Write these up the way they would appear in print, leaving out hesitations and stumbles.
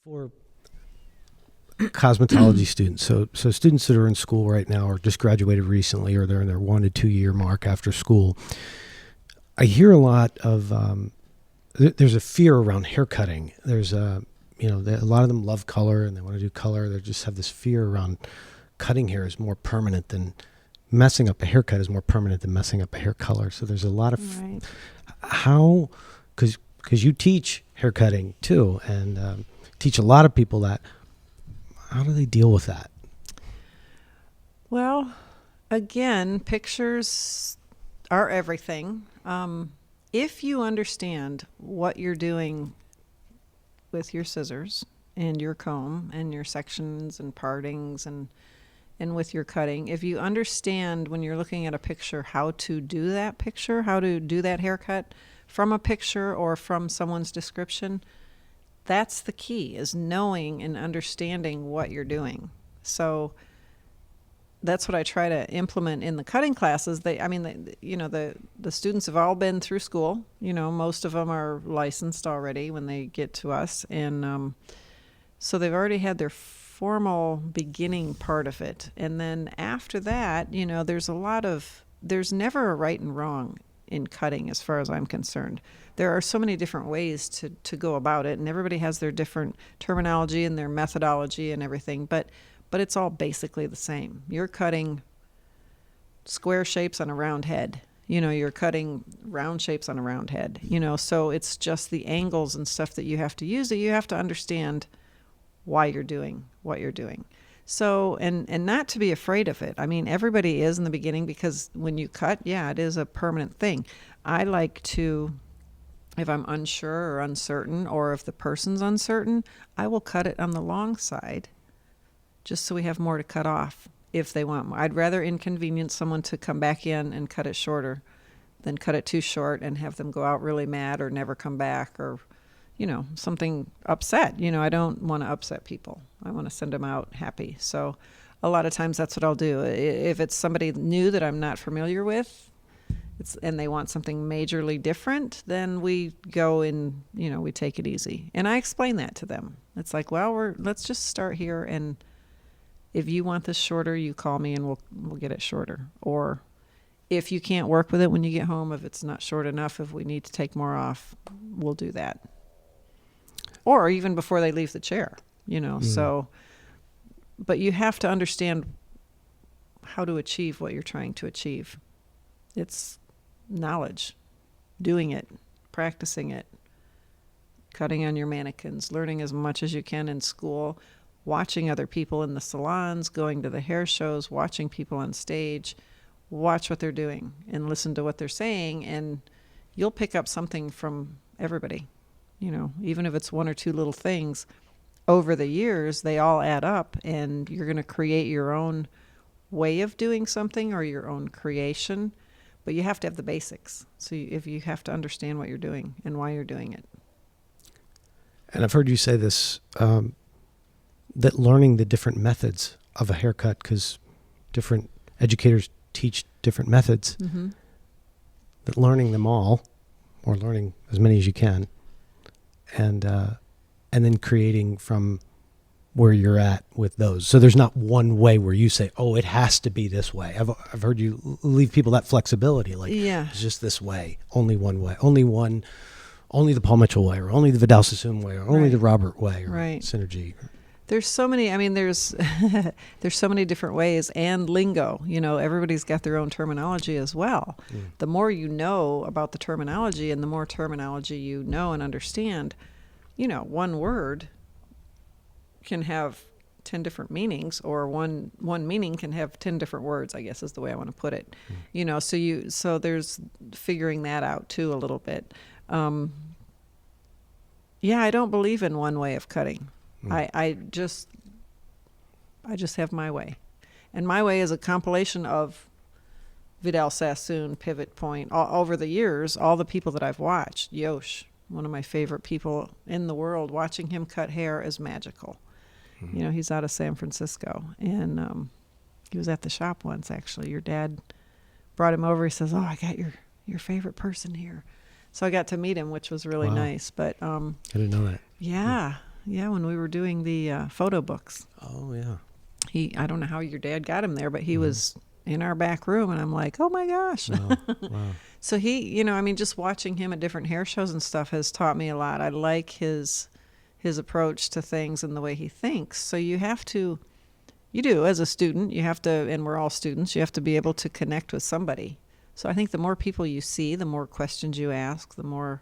For cosmetology students, so students that are in school right now or just graduated recently or they're in their 1 to 2 year mark after school, I hear a lot of there's a fear around haircutting. There's a lot of them love color and they want to do color. They just have this fear around cutting hair is more permanent than messing up a haircut is more permanent than messing up a hair color. So there's a lot of Right. how, because you teach haircutting too and teach a lot of people that. How do they deal with that? Well, again, pictures are everything. If you understand what you're doing with your scissors and your comb and your sections and partings and with your cutting, if you understand when you're looking at a picture how to do that picture, how to do that haircut from a picture or from someone's description, that's the key, is knowing and understanding what you're doing. So that's what I try to implement in the cutting classes. The students have all been through school. Most of them are licensed already when they get to us. And so they've already had their formal beginning part of it. And then after that, there's never a right and wrong in cutting as far as I'm concerned. There are so many different ways to go about it, and everybody has their different terminology and their methodology and everything, but it's all basically the same. You're cutting square shapes on a round head. You're cutting round shapes on a round head. So it's just the angles and stuff that you have to use that you have to understand why you're doing what you're doing. So, and not to be afraid of it. I mean, everybody is in the beginning, because when you cut, it is a permanent thing. I like to, if I'm unsure or uncertain, or if the person's uncertain, I will cut it on the long side just so we have more to cut off if they want more. I'd rather inconvenience someone to come back in and cut it shorter than cut it too short and have them go out really mad or never come back or, something upset. I don't want to upset people. I want to send them out happy. So a lot of times that's what I'll do. If it's somebody new that I'm not familiar with, and they want something majorly different, then we go and, we take it easy. And I explain that to them. It's like, well, let's just start here, and if you want this shorter, you call me and we'll get it shorter. Or if you can't work with it when you get home, if it's not short enough, if we need to take more off, we'll do that. Or even before they leave the chair, so, but you have to understand how to achieve what you're trying to achieve. It's knowledge, doing it, practicing it, cutting on your mannequins, learning as much as you can in school, watching other people in the salons, going to the hair shows, watching people on stage, watch what they're doing and listen to what they're saying, and you'll pick up something from everybody. Even if it's one or two little things, over the years, they all add up, and you're going to create your own way of doing something or your own creation. But you have to have the basics. So if you have to understand what you're doing and why you're doing it. And I've heard you say this, that learning the different methods of a haircut, because different educators teach different methods, that learning them all, or learning as many as you can, and then creating from where you're at with those. So there's not one way where you say, oh, it has to be this way. I've heard you leave people that flexibility, like, it's just this way, only one way, only the Paul Mitchell way, or only the Vidal Sassoon way, or only the Robert way, or Synergy. There's so many, there's so many different ways, and lingo. Everybody's got their own terminology as well. The more you know about the terminology, and the more terminology you know and understand, one word can have 10 different meanings, or one meaning can have 10 different words, I guess is the way I want to put it. So there's figuring that out too a little bit. I don't believe in one way of cutting. I just have my way. And my way is a compilation of Vidal Sassoon, Pivot Point, over the years, all the people that I've watched. Yosh, one of my favorite people in the world, watching him cut hair is magical. He's out of San Francisco, and he was at the shop once, actually. Your dad brought him over. He says, oh, I got your favorite person here. So I got to meet him, which was really nice. But I didn't know that. Yeah. Yeah, when we were doing the photo books. Oh, yeah. I don't know how your dad got him there, but he was in our back room, and I'm like, oh my gosh. Wow. Wow. So he, just watching him at different hair shows and stuff has taught me a lot. I like his approach to things and the way he thinks. So you do, as a student, you have to, and we're all students, you have to be able to connect with somebody. So I think the more people you see, the more questions you ask, the more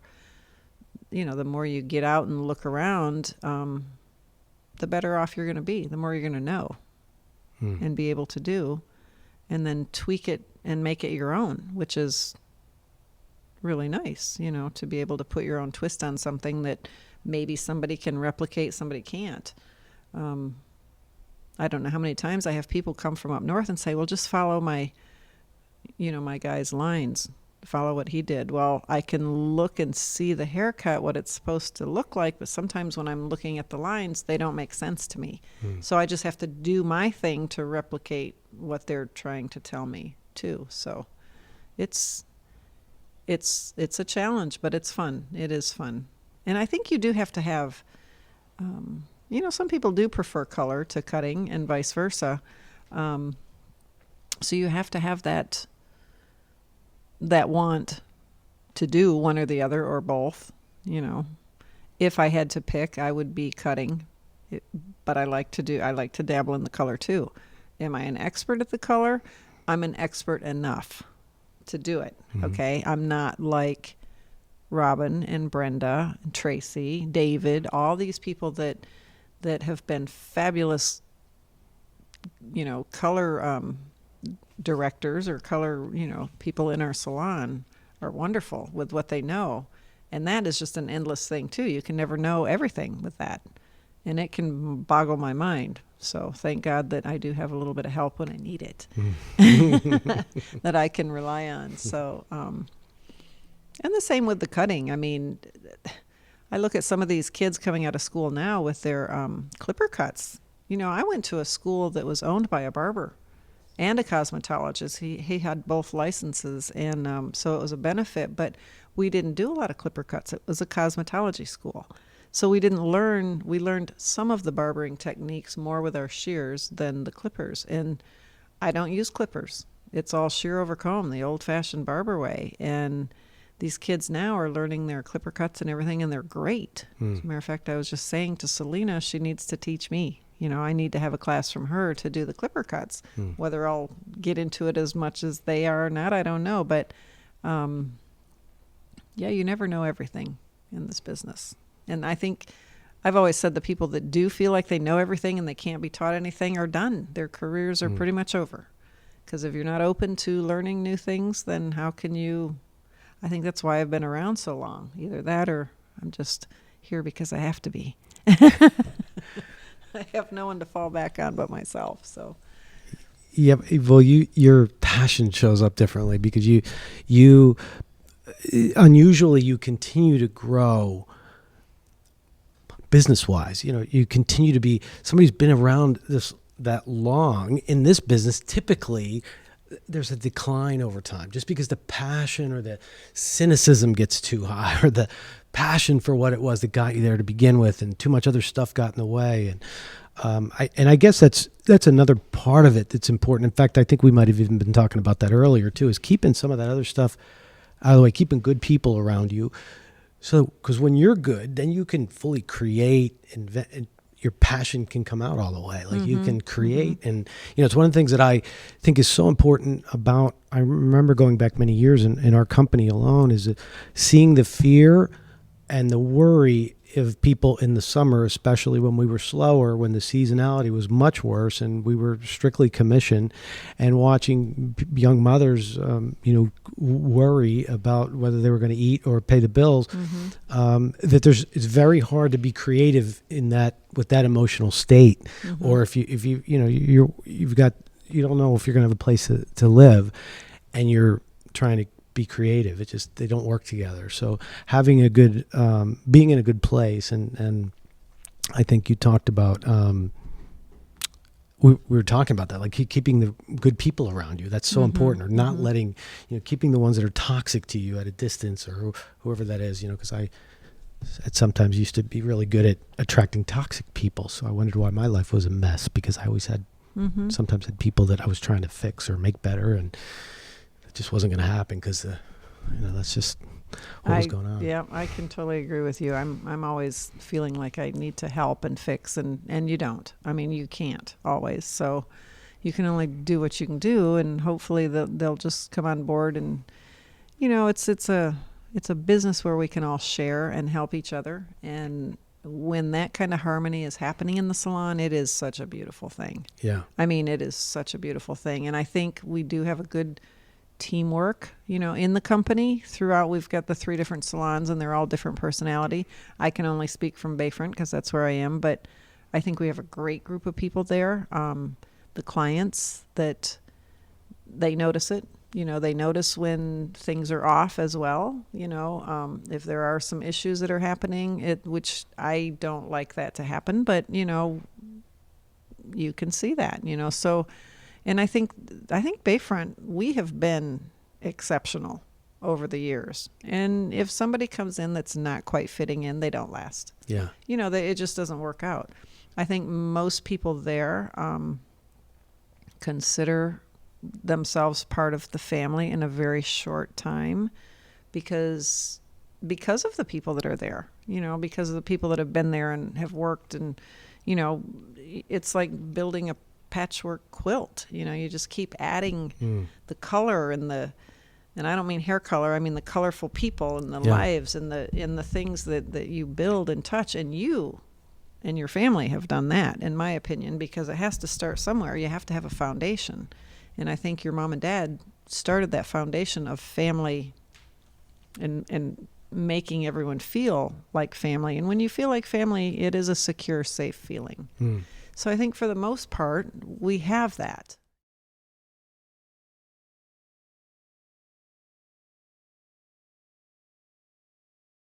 you get out and look around, the better off you're going to be, the more you're going to know and be able to do, and then tweak it and make it your own, which is really nice, to be able to put your own twist on something that maybe somebody can replicate, somebody can't. I don't know how many times I have people come from up north and say, well, just follow my guy's lines, follow what he did. Well, I can look and see the haircut, what it's supposed to look like, but sometimes when I'm looking at the lines, they don't make sense to me. So I just have to do my thing to replicate what they're trying to tell me too. So it's a challenge, but it's fun. It is fun. And I think you do have to have, some people do prefer color to cutting and vice versa. So you have to have that want to do one or the other or both. If I had to pick, I would be cutting, but I like to dabble in the color too. Am I an expert at the color? I'm an expert enough to do it. Okay. I'm not like Robin and Brenda and Tracy, David, all these people that have been fabulous, color, directors or color, people in our salon are wonderful with what they know. And that is just an endless thing too. You can never know everything with that. And it can boggle my mind. So thank God that I do have a little bit of help when I need it that I can rely on. So, and the same with the cutting. I mean, I look at some of these kids coming out of school now with their clipper cuts. I went to a school that was owned by a barber and a cosmetologist. He had both licenses, and so it was a benefit, but we didn't do a lot of clipper cuts. It was a cosmetology school. So we learned some of the barbering techniques more with our shears than the clippers. And I don't use clippers. It's all shear over comb, the old-fashioned barber way. And these kids now are learning their clipper cuts and everything, and they're great. As a matter of fact, I was just saying to Selena, she needs to teach me. I need to have a class from her to do the clipper cuts. Whether I'll get into it as much as they are or not, I don't know. But, you never know everything in this business. And I think I've always said the people that do feel like they know everything and they can't be taught anything are done. Their careers are pretty much over. Because if you're not open to learning new things, then how can you? I think that's why I've been around so long. Either that or I'm just here because I have to be. I have no one to fall back on but myself. So. Yeah, well, your passion shows up differently because you unusually you continue to grow business-wise. You continue to be somebody who's been around that long in this business. Typically, there's a decline over time just because the passion or the cynicism gets too high, or the passion for what it was that got you there to begin with, and too much other stuff got in the way. And I guess that's another part of it that's important. In fact, I think we might have even been talking about that earlier too, is keeping some of that other stuff out of the way, keeping good people around you. So, because when you're good, then you can fully create, invent, and your passion can come out all the way. Like you can create. And, it's one of the things that I think is so important about, I remember going back many years in our company alone, is seeing the fear and the worry of people in the summer, especially when we were slower, when the seasonality was much worse and we were strictly commission, and watching young mothers, worry about whether they were going to eat or pay the bills. It's very hard to be creative in that, with that emotional state, or if you don't know if you're going to have a place to live, and you're trying to be creative. They don't work together. So having a good, being in a good place, and I think you talked about, we were talking about that, like keeping the good people around you. That's so important, or not letting, keeping the ones that are toxic to you at a distance, or whoever that is, because It sometimes used to be really good at attracting toxic people. So I wondered why my life was a mess, because I always had sometimes had people that I was trying to fix or make better, and it just wasn't going to happen because that's just what was going on. Yeah, I can totally agree with you. I'm always feeling like I need to help and fix, and you don't. I mean, you can't always. So you can only do what you can do, and hopefully they'll just come on board. And it's a business where we can all share and help each other. And when that kind of harmony is happening in the salon, it is such a beautiful thing. Yeah. I mean, it is such a beautiful thing. And I think we do have a good teamwork, in the company throughout. We've got the 3 different salons, and they're all different personality. I can only speak from Bayfront because that's where I am, but I think we have a great group of people there. The clients, that they notice it. They notice when things are off as well. If there are some issues that are happening, which I don't like that to happen, but you can see that. So, and I think Bayfront, we have been exceptional over the years. And if somebody comes in that's not quite fitting in, they don't last. Yeah. It just doesn't work out. I think most people there consider themselves part of the family in a very short time because of the people that are there, because of the people that have been there and have worked. And, it's like building a patchwork quilt. You just keep adding the color and I don't mean hair color, I mean the colorful people and the lives and the things that you build and touch. And you and your family have done that, in my opinion, because it has to start somewhere. You have to have a foundation. And I think your mom and dad started that foundation of family and making everyone feel like family. And when you feel like family, it is a secure, safe feeling. So I think for the most part, we have that.